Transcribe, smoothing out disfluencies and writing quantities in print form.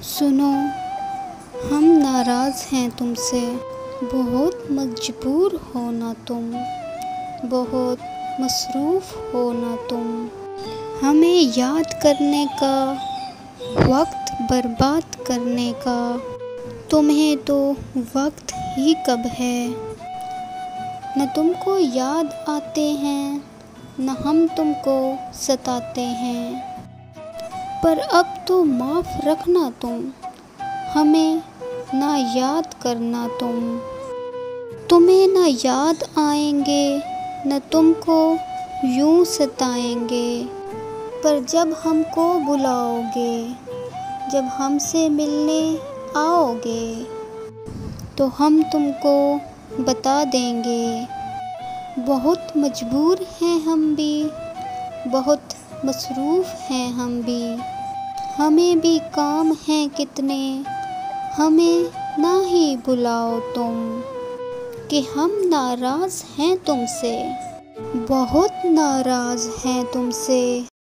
सुनो, हम नाराज़ हैं तुमसे, बहुत मजबूर हो ना तुम, बहुत मसरूफ़ हो ना तुम। हमें याद करने का, वक्त बर्बाद करने का, तुम्हें तो वक्त ही कब है। न तुमको याद आते हैं, न हम तुमको सताते हैं। पर अब तो माफ़ रखना तुम, हमें ना याद करना तुम। तुम्हें ना याद आएंगे, न तुमको यूं सताएंगे। पर जब हमको बुलाओगे, जब हमसे मिलने आओगे, तो हम तुमको बता देंगे। बहुत मजबूर हैं हम भी, बहुत मसरूफ़ हैं हम भी। हमें भी काम हैं कितने, हमें ना ही बुलाओ तुम। कि हम नाराज़ हैं तुमसे, बहुत नाराज़ हैं तुमसे।